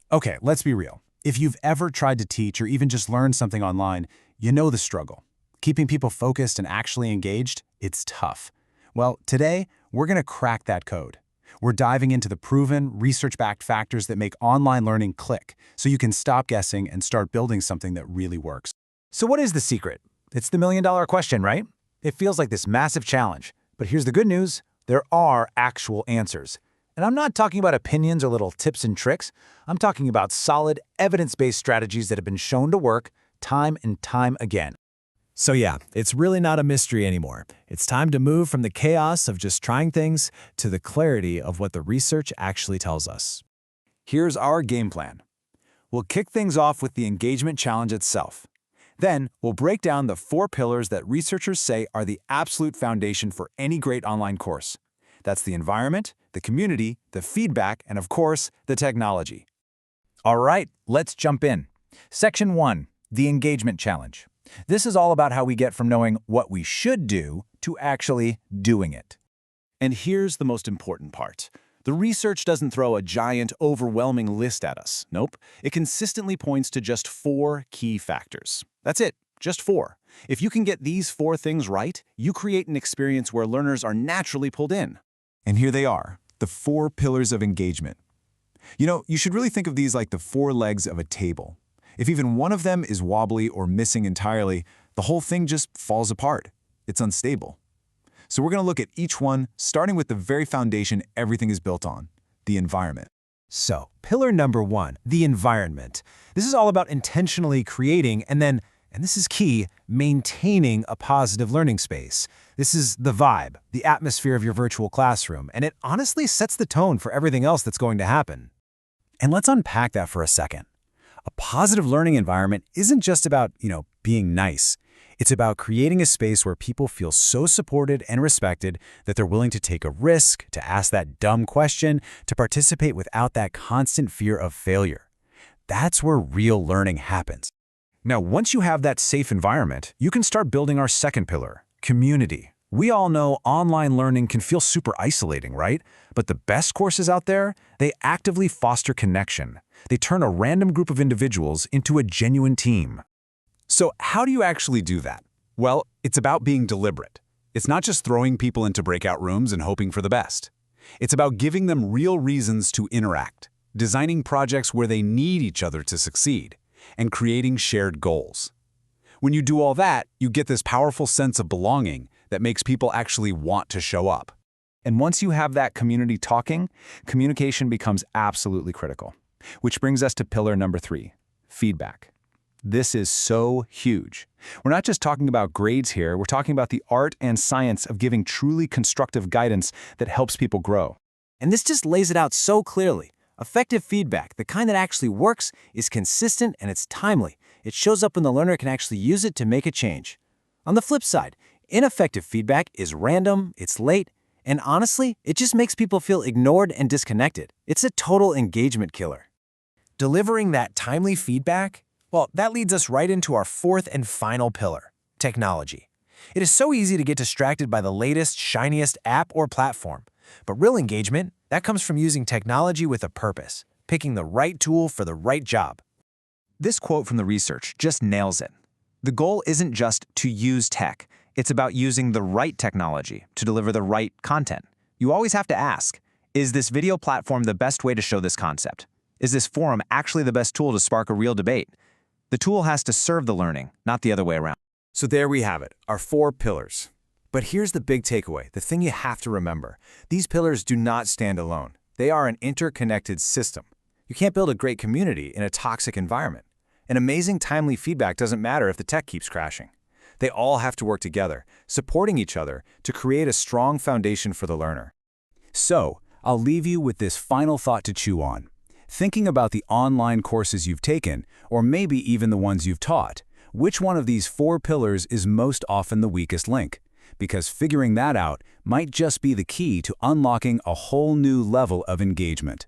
Okay, let's be real. If you've ever tried to teach or even just learn something online, you know the struggle. Keeping people focused and actually engaged, it's tough. Well, today, we're going to crack that code. We're diving into the proven, research-backed factors that make online learning click, so you can stop guessing and start building something that really works. So what is the secret? It's the million-dollar question, right? It feels like this massive challenge. But here's the good news. There are actual answers. And I'm not talking about opinions or little tips and tricks. I'm talking about solid, evidence-based strategies that have been shown to work time and time again. So yeah, it's really not a mystery anymore. It's time to move from the chaos of just trying things to the clarity of what the research actually tells us. Here's our game plan. We'll kick things off with the engagement challenge itself. Then, we'll break down the 4 pillars that researchers say are the absolute foundation for any great online course. That's the environment, the community, the feedback, and of course, the technology. All right, let's jump in. Section 1, the engagement challenge. This is all about how we get from knowing what we should do to actually doing it. And here's the most important part. The research doesn't throw a giant, overwhelming list at us. Nope. It consistently points to just 4 key factors. That's it, just 4. If you can get these 4 things right, you create an experience where learners are naturally pulled in. And here they are, the 4 pillars of engagement. You should really think of these like the 4 legs of a table. If even one of them is wobbly or missing entirely, the whole thing just falls apart. It's unstable. So we're going to look at each one, starting with the very foundation everything is built on, the environment. So, pillar number 1, the environment. This is all about intentionally creating and then, and this is key, maintaining a positive learning space. This is the vibe, the atmosphere of your virtual classroom, and it honestly sets the tone for everything else that's going to happen. And let's unpack that for a second. A positive learning environment isn't just about, being nice. It's about creating a space where people feel so supported and respected that they're willing to take a risk, to ask that dumb question, to participate without that constant fear of failure. That's where real learning happens. Now, once you have that safe environment, you can start building our second pillar, community. We all know online learning can feel super isolating, right? But the best courses out there, they actively foster connection. They turn a random group of individuals into a genuine team. So how do you actually do that? Well, it's about being deliberate. It's not just throwing people into breakout rooms and hoping for the best. It's about giving them real reasons to interact, designing projects where they need each other to succeed, and creating shared goals. When you do all that, you get this powerful sense of belonging that makes people actually want to show up. And once you have that community talking, communication becomes absolutely critical. Which brings us to pillar number 3, feedback. This is so huge. We're not just talking about grades here, we're talking about the art and science of giving truly constructive guidance that helps people grow. And this just lays it out so clearly. Effective feedback, the kind that actually works, is consistent and it's timely. It shows up when the learner can actually use it to make a change. On the flip side, ineffective feedback is random, it's late, and honestly, it just makes people feel ignored and disconnected. It's a total engagement killer. Delivering that timely feedback? Well, that leads us right into our 4th and final pillar, technology. It is so easy to get distracted by the latest, shiniest app or platform. But real engagement, that comes from using technology with a purpose, picking the right tool for the right job. This quote from the research just nails it. The goal isn't just to use tech. It's about using the right technology to deliver the right content. You always have to ask, is this video platform the best way to show this concept? Is this forum actually the best tool to spark a real debate? The tool has to serve the learning, not the other way around. So there we have it, our 4 pillars. But here's the big takeaway, the thing you have to remember. These pillars do not stand alone. They are an interconnected system. You can't build a great community in a toxic environment. An amazing timely feedback doesn't matter if the tech keeps crashing. They all have to work together, supporting each other to create a strong foundation for the learner. So, I'll leave you with this final thought to chew on. Thinking about the online courses you've taken, or maybe even the ones you've taught, which one of these 4 pillars is most often the weakest link? Because figuring that out might just be the key to unlocking a whole new level of engagement.